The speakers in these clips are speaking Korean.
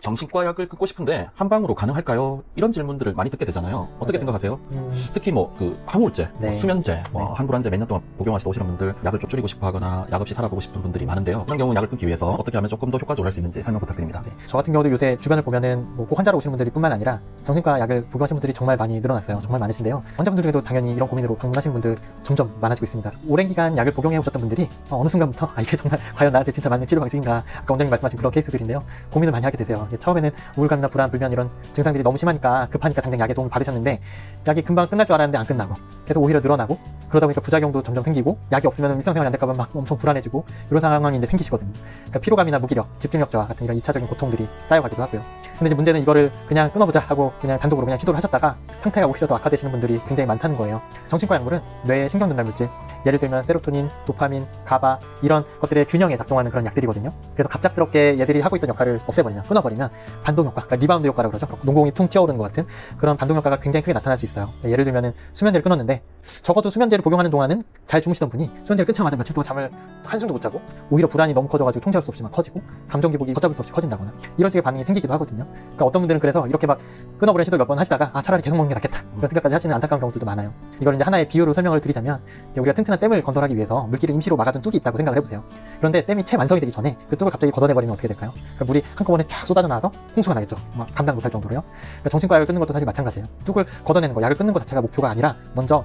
정신과 약을 끊고 싶은데 한방으로 가능할까요? 이런 질문들을 많이 듣게 되잖아요. 어떻게 맞아요. 생각하세요? 특히 항우울제, 네. 수면제, 네. 항불안제 몇 년 동안 복용하시다 오시는 분들 약을 좀 줄이고 싶어 하거나 약 없이 살아보고 싶은 분들이 많은데요. 그런 경우 약을 끊기 위해서 어떻게 하면 조금 더 효과적으로 할 수 있는지 설명 부탁드립니다. 네. 저 같은 경우도 요새 주변을 보면은 꼭 환자로 오시는 분들이 뿐만 아니라 정신과 약을 복용하시는 분들이 정말 많이 늘어났어요. 정말 많으신데요. 환자분들 중에도 당연히 이런 고민으로 방문하시는 분들 점점 많아지고 있습니다. 오랜 기간 약을 복용해 오셨던 분들이 어느 순간부터 이게 정말 과연 나한테 진짜 맞는 치료 방식인가, 아까 원장님 말씀하신 그런 케이스들인데요. 고민을 많이 하게 되세요. 처음에는 우울감이나 불안, 불면 이런 증상들이 너무 심하니까 급하니까 당장 약의 도움을 받으셨는데 약이 금방 끝날 줄 알았는데 안 끝나고 계속 오히려 늘어나고, 그러다 보니까 부작용도 점점 생기고 약이 없으면 일상생활이 안 될까봐 막 엄청 불안해지고 이런 상황이 이제 생기시거든요. 그러니까 피로감이나 무기력, 집중력 저하 같은 이런 2차적인 고통들이 쌓여가기도 하고요. 근데 이제 문제는 이거를 그냥 끊어보자 하고 그냥 단독으로 그냥 시도를 하셨다가 상태가 오히려 더 악화되시는 분들이 굉장히 많다는 거예요. 정신과 약물은 뇌의 신경전달 물질, 예를 들면 세로토닌, 도파민, 가바 이런 것들의 균형에 작동하는 그런 약들이거든요. 그래서 갑작스럽게 얘들이 하고 있던 역할을 없애버리면, 끊어버리면 반동 효과, 그러니까 리바운드 효과라고 그러죠. 농공이 퉁 튀어오르는 것 같은 그런 반동 효과가 굉장히 크게 나타날 수 있어요. 예를 들면은 수면제를 끊었는데 적어도 수면제를 복용하는 동안은 잘 주무시던 분이 수면제를 끊자마자 며칠 동안 잠을 한숨도 못 자고 오히려 불안이 너무 커져가지고 통제할 수 없이 막 커지고 감정 기복이 걷잡을 수 없이 커진다거나 이런 식의 반응이 생기기도 하거든요. 그러니까 어떤 분들은 그래서 이렇게 막 끊어버리는 시도를 몇 번 하시다가 차라리 계속 먹는 게 낫겠다 그런 생각까지 하시는 안타까운 경우들도 많아요. 이걸 이제 하나의 비유로 설명을 드리자면, 이제 우리가 튼튼한 댐을 건설하기 위해서 물기를 임시로 막아둔 뚝이 있다고 생각을 해보세요. 그런데 댐이 채 완성이 되기 전에 그 뚝을 갑자기 걷어내버리면 어떻게 될까요? 그러니까 물이 한꺼번에 쫙 쏟아져 나와서 홍수가 나겠죠. 막 감당 못할 정도로요. 그러니까 정신과 약을 끊는 것도 사실 마찬가지예요. 뚝을 걷어내는 거, 약을 끊는 것 자체가 목표가 아니라 먼저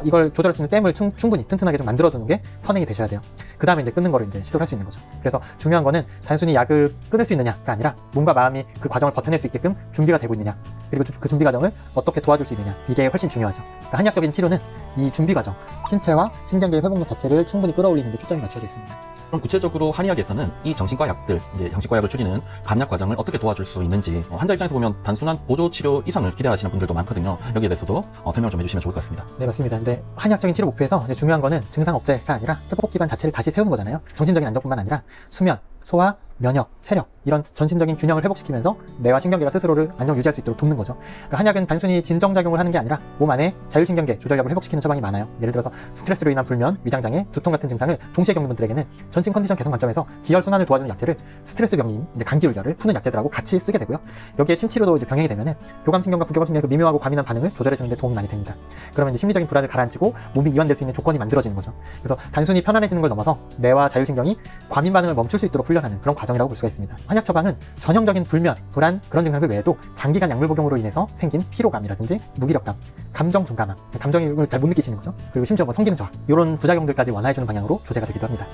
이걸 조절할 수 있는 댐을 충분히 튼튼하게 좀 만들어두는 게 선행이 되셔야 돼요. 그 다음에 이제 끊는 거를 이제 시도를 할 수 있는 거죠. 그래서 중요한 거는 단순히 약을 끊을 수 있느냐가 아니라 몸과 마음이 그 과정을 버텨낼 수 있게끔 준비가 되고 있느냐, 그리고 그 준비 과정을 어떻게 도와줄 수 있느냐, 이게 훨씬 중요하죠. 그러니까 한의학적인 치료는 이 준비 과정, 신체와 신경계의 회복력 자체를 충분히 끌어올리는 데 초점이 맞춰져 있습니다. 그럼 구체적으로 한의학에서는 이 정신과 약들, 이제 정신과 약을 줄이는 감약 과정을 어떻게 도와줄 수 있는지, 환자 입장에서 보면 단순한 보조 치료 이상을 기대하시는 분들도 많거든요. 여기에 대해서도 설명 좀 해주시면 좋을 것 같습니다. 네, 맞습니다. 근데 한의학적인 치료 목표에서 이제 중요한 거는 증상 억제가 아니라 회복 기반 자체를 다시 세우는 거잖아요. 정신적인 안정뿐만 아니라 수면, 소화, 면역, 체력 이런 전신적인 균형을 회복시키면서 뇌와 신경계가 스스로를 안정 유지할 수 있도록 돕는 거죠. 그러니까 한약은 단순히 진정작용을 하는 게 아니라 몸 안에 자율신경계 조절력을 회복시키는 처방이 많아요. 예를 들어서 스트레스로 인한 불면, 위장장애, 두통 같은 증상을 동시에 겪는 분들에게는 전신 컨디션 개선 관점에서 기혈순환을 도와주는 약제를 스트레스 병리인 이제 감기울열을 푸는 약제들하고 같이 쓰게 되고요. 여기에 침치료도 이제 병행이 되면은 교감신경과 부교감신경의 그 미묘하고 과민한 반응을 조절해주는 데 도움이 많이 됩니다. 그러면 이제 심리적인 불안을 가라앉히고 몸이 이완될 수 있는 조건이 만들어지는 거죠. 그래서 단순히 편안해지는 걸 넘어서 뇌와 자율신경이 과민 반응을 멈출 수 있도록 훈련하는 그런 과정이라고 볼 수가 있습니다. 한약 처방은 전형적인 불면, 불안 그런 증상들 외에도 장기간 약물 복용으로 인해서 생긴 피로감이라든지 무기력감, 감정 둔감함, 감정을 잘 못 느끼시는 거죠. 그리고 심지어 성기능 저하 이런 부작용들까지 완화해주는 방향으로 조제가 되기도 합니다.